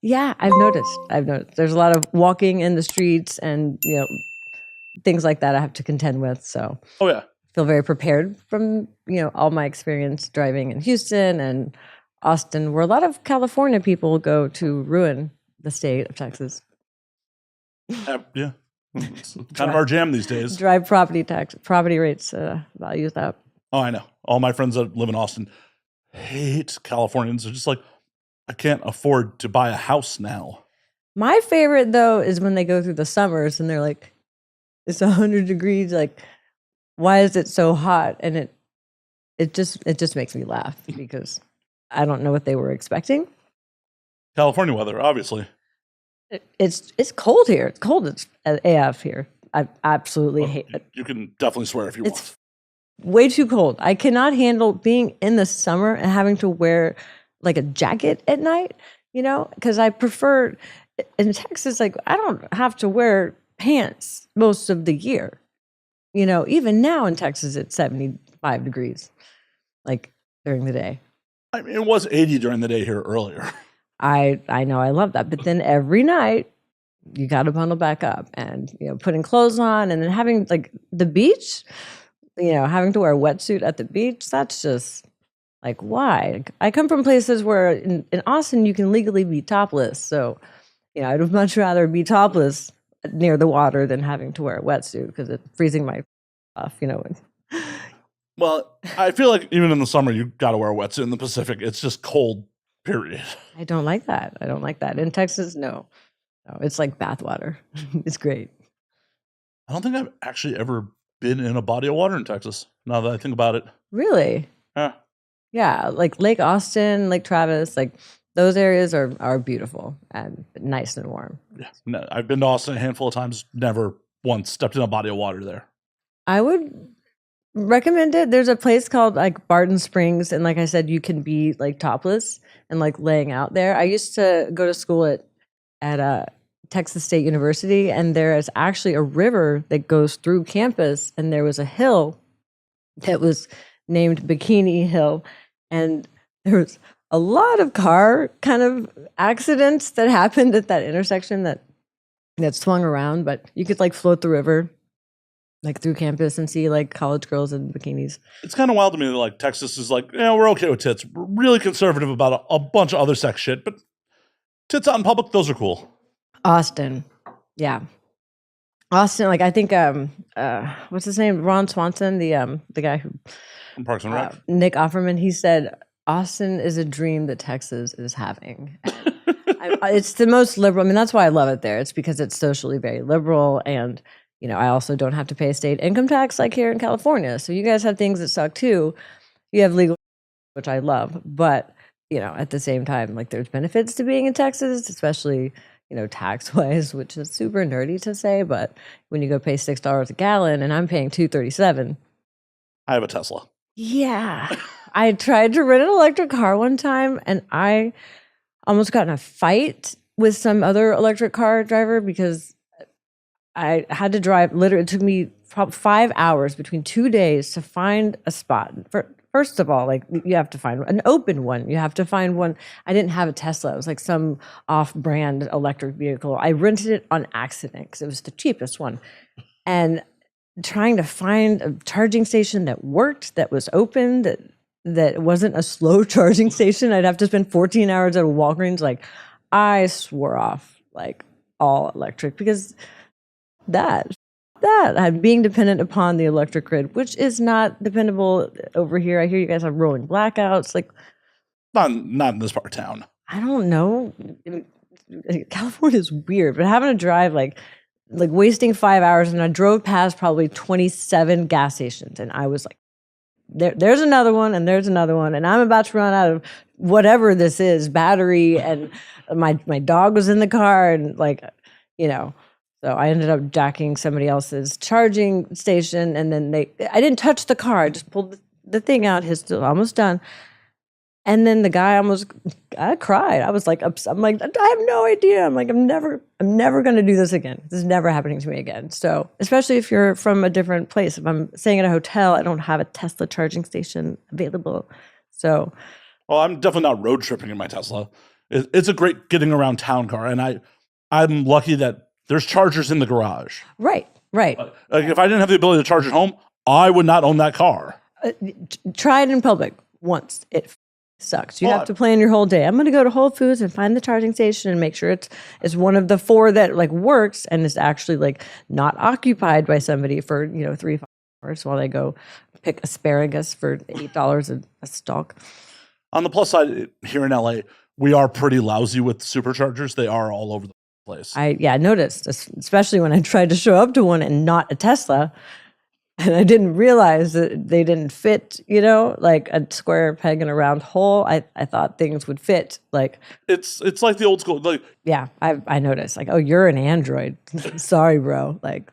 Yeah, I've noticed. There's a lot of walking in the streets and, things like that I have to contend with. So Oh yeah. I feel very prepared from, all my experience driving in Houston and Austin, where a lot of California people go to ruin the state of Texas. Yeah. It's kind of our jam these days. Drive property rates, values up. Oh, I know. All my friends that live in Austin hate Californians. They're just like, I can't afford to buy a house now. My favorite though is when they go through the summers and they're like, it's 100 degrees. Like, why is it so hot? And it just makes me laugh because I don't know what they were expecting. California weather, obviously. It's cold here. It's cold as AF here. I absolutely hate it. You can definitely swear if you want. Way too cold. I cannot handle being in the summer and having to wear like a jacket at night, because I prefer in Texas, like I don't have to wear pants most of the year. Even now in Texas, it's 75 degrees, like during the day. I mean, it was 80 during the day here earlier. I know, I love that. But then every night you got to bundle back up and, putting clothes on and then having like the beach, having to wear a wetsuit at the beach. That's just like, why? I come from places where in Austin, you can legally be topless. So, I'd much rather be topless near the water than having to wear a wetsuit because it's freezing my off, Well, I feel like even in the summer, you got to wear a wetsuit. In the Pacific, it's just cold, period. I don't like that. In Texas, no, it's like bathwater. It's great. I don't think I've actually ever been in a body of water in Texas, now that I think about it. Really? Yeah, like Lake Austin, Lake Travis, like those areas are beautiful and nice and warm. Yeah. No, I've been to Austin a handful of times, never once stepped in a body of water there. I would recommend it. There's a place called like Barton Springs, and like I said, you can be like topless and like laying out there. I used to go to school at Texas State University, and there is actually a river that goes through campus, and there was a hill that was named Bikini Hill, and there was a lot of car kind of accidents that happened at that intersection that swung around, but you could like float the river like through campus and see like college girls in bikinis. It's kind of wild to me that like Texas is like, we're okay with tits. We're really conservative about a bunch of other sex shit, but tits out in public, those are cool. Austin. Yeah. Austin, like I think what's his name? Ron Swanson, the guy who from Parks and Rec. Nick Offerman, he said Austin is a dream that Texas is having. It's the most liberal. I mean, that's why I love it there. It's because it's socially very liberal, and I also don't have to pay state income tax like here in California. So you guys have things that suck too. You have legal, which I love, but at the same time, like there's benefits to being in Texas, especially tax wise, which is super nerdy to say, but when you go pay $6 a gallon and I'm paying $2.37. I have a Tesla. Yeah. I tried to rent an electric car one time and I almost got in a fight with some other electric car driver because I had to drive, literally it took me probably 5 hours between 2 days to find a spot. First of all, like you have to find an open one. You have to find one. I didn't have a Tesla. It was like some off-brand electric vehicle. I rented it on accident because it was the cheapest one. And trying to find a charging station that worked, that was open, that wasn't a slow charging station. I'd have to spend 14 hours at a Walgreens. Like I swore off like all electric because that being dependent upon the electric grid, which is not dependable over here. I hear you guys have rolling blackouts. Like, not in this part of town. I don't know. California is weird, but having to drive like wasting 5 hours, and I drove past probably 27 gas stations, and I was like, there's another one, and there's another one, and I'm about to run out of whatever this is, battery, and my dog was in the car, and like, So I ended up jacking somebody else's charging station, and then I didn't touch the car. I just pulled the thing out. His still almost done. And then the guy I cried. I was like, I'm like, I have no idea. I'm like, I'm never going to do this again. This is never happening to me again. So especially if you're from a different place, if I'm staying at a hotel, I don't have a Tesla charging station available. So. Well, I'm definitely not road tripping in my Tesla. It's a great getting around town car, and I'm lucky that there's chargers in the garage. Right. Like, if I didn't have the ability to charge at home, I would not own that car. Try it in public once. It sucks. You Oh, have to plan your whole day. I'm going to go to Whole Foods and find the charging station and make sure it's one of the 4 that like works and is actually like not occupied by somebody for 3 hours while they go pick asparagus for $8 a stalk. On the plus side, here in LA, we are pretty lousy with superchargers. They are all over the place. I noticed, especially when I tried to show up to one and not a Tesla. And I didn't realize that they didn't fit, like a square peg in a round hole. I thought things would fit. Like it's like the old school. Like, yeah, I noticed. Like, oh, you're an Android. Sorry, bro. Like